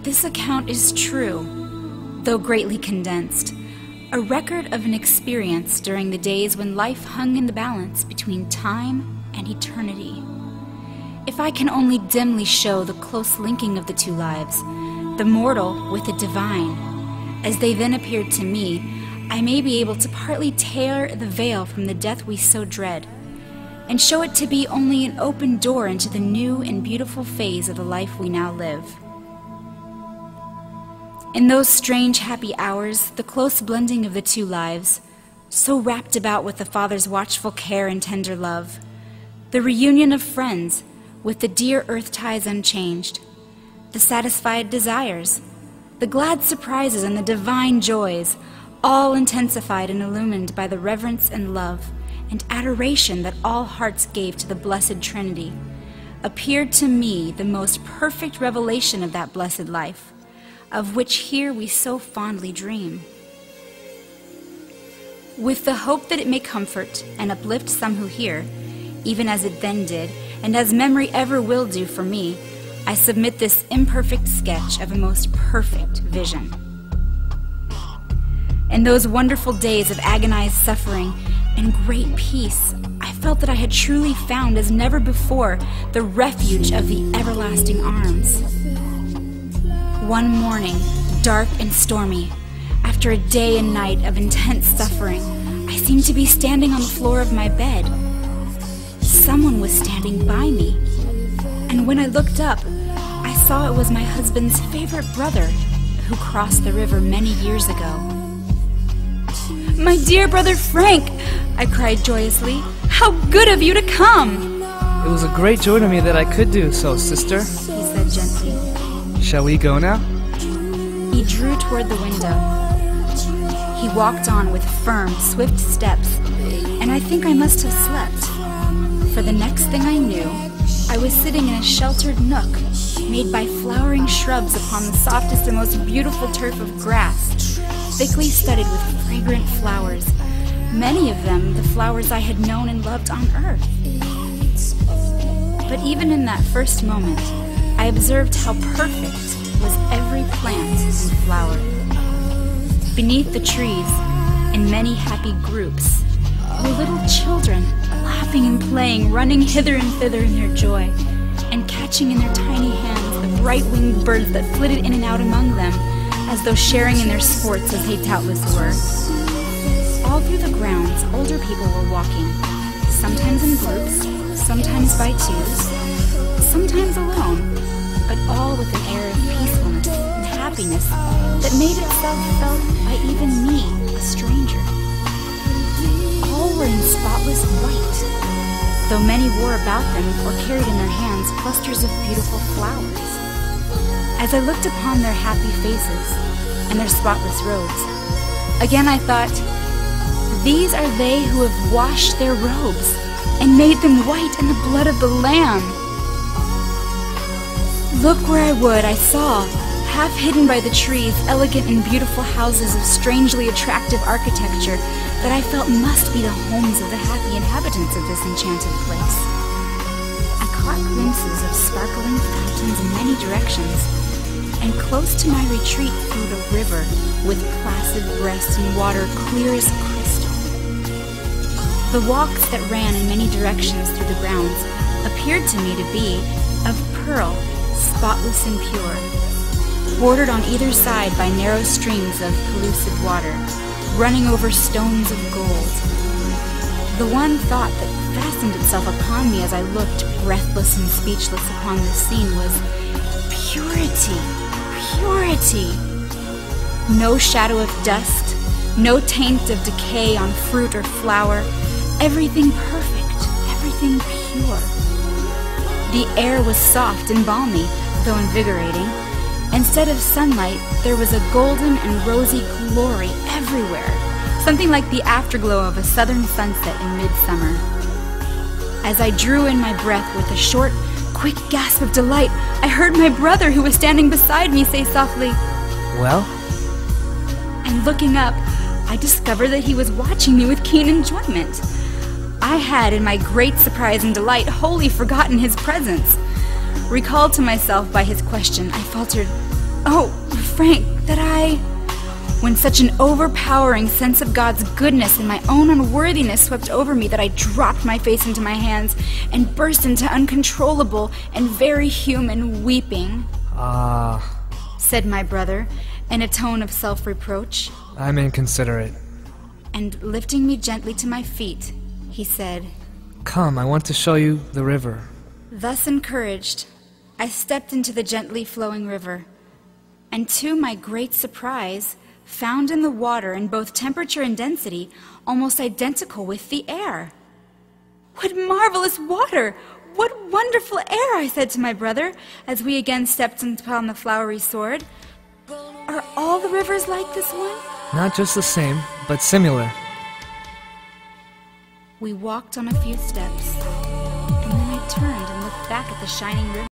This account is true, though greatly condensed, a record of an experience during the days when life hung in the balance between time and eternity. If I can only dimly show the close linking of the two lives, the mortal with the divine, as they then appeared to me, I may be able to partly tear the veil from the death we so dread, and show it to be only an open door into the new and beautiful phase of the life we now live. In those strange, happy hours, the close blending of the two lives, so wrapped about with the Father's watchful care and tender love, the reunion of friends with the dear earth ties unchanged, the satisfied desires, the glad surprises and the divine joys, all intensified and illumined by the reverence and love and adoration that all hearts gave to the Blessed Trinity, appeared to me the most perfect revelation of that blessed life, of which here we so fondly dream. With the hope that it may comfort and uplift some who hear, even as it then did, and as memory ever will do for me, I submit this imperfect sketch of a most perfect vision. In those wonderful days of agonized suffering and great peace, I felt that I had truly found as never before the refuge of the everlasting arms. One morning, dark and stormy, after a day and night of intense suffering, I seemed to be standing on the floor of my bed. Someone was standing by me, and when I looked up, I saw it was my husband's favorite brother who crossed the river many years ago. "My dear brother Frank," I cried joyously, "how good of you to come!" "It was a great joy to me that I could do so, sister," he said gently. "Shall we go now?" He drew toward the window. He walked on with firm, swift steps, and I think I must have slept, for the next thing I knew, I was sitting in a sheltered nook made by flowering shrubs upon the softest and most beautiful turf of grass, thickly studded with fragrant flowers, many of them the flowers I had known and loved on earth. But even in that first moment, I observed how perfect was every plant and flower. Beneath the trees, in many happy groups, were little children, laughing and playing, running hither and thither in their joy, and catching in their tiny hands the bright-winged birds that flitted in and out among them, as though sharing in their sports as they doubtless were. All through the grounds, older people were walking, sometimes in groups, sometimes by twos, sometimes alone, but all with an air of peacefulness and happiness that made itself felt by even me, a stranger. All were in spotless white, though many wore about them or carried in their hands clusters of beautiful flowers. As I looked upon their happy faces and their spotless robes, again I thought, these are they who have washed their robes and made them white in the blood of the Lamb. Look where I would, I saw, half hidden by the trees, elegant and beautiful houses of strangely attractive architecture that I felt must be the homes of the happy inhabitants of this enchanted place. I caught glimpses of sparkling fountains in many directions, and close to my retreat flowed a river with placid breast and water clear as crystal. The walks that ran in many directions through the grounds appeared to me to be of pearl, spotless and pure, bordered on either side by narrow streams of pellucid water, running over stones of gold. The one thought that fastened itself upon me as I looked, breathless and speechless, upon this scene was purity, purity. No shadow of dust, no taint of decay on fruit or flower, everything perfect, everything pure. The air was soft and balmy, though invigorating. Instead of sunlight, there was a golden and rosy glory everywhere, something like the afterglow of a southern sunset in midsummer. As I drew in my breath with a short, quick gasp of delight, I heard my brother, who was standing beside me, say softly, "Well?" And looking up, I discovered that he was watching me with keen enjoyment. I had, in my great surprise and delight, wholly forgotten his presence. Recalled to myself by his question, I faltered, Oh, Frank, when such an overpowering sense of God's goodness and my own unworthiness swept over me that I dropped my face into my hands and burst into uncontrollable and very human weeping. Said my brother, in a tone of self-reproach. I'm inconsiderate. And lifting me gently to my feet, he said, Come, I want to show you the river. Thus encouraged, I stepped into the gently flowing river, and to my great surprise, found in the water in both temperature and density almost identical with the air. What marvelous water! What wonderful air, I said to my brother, as we again stepped upon the flowery sword. Are all the rivers like this one? Not just the same, but similar. We walked on a few steps, and then I turned and looked back at the shining river.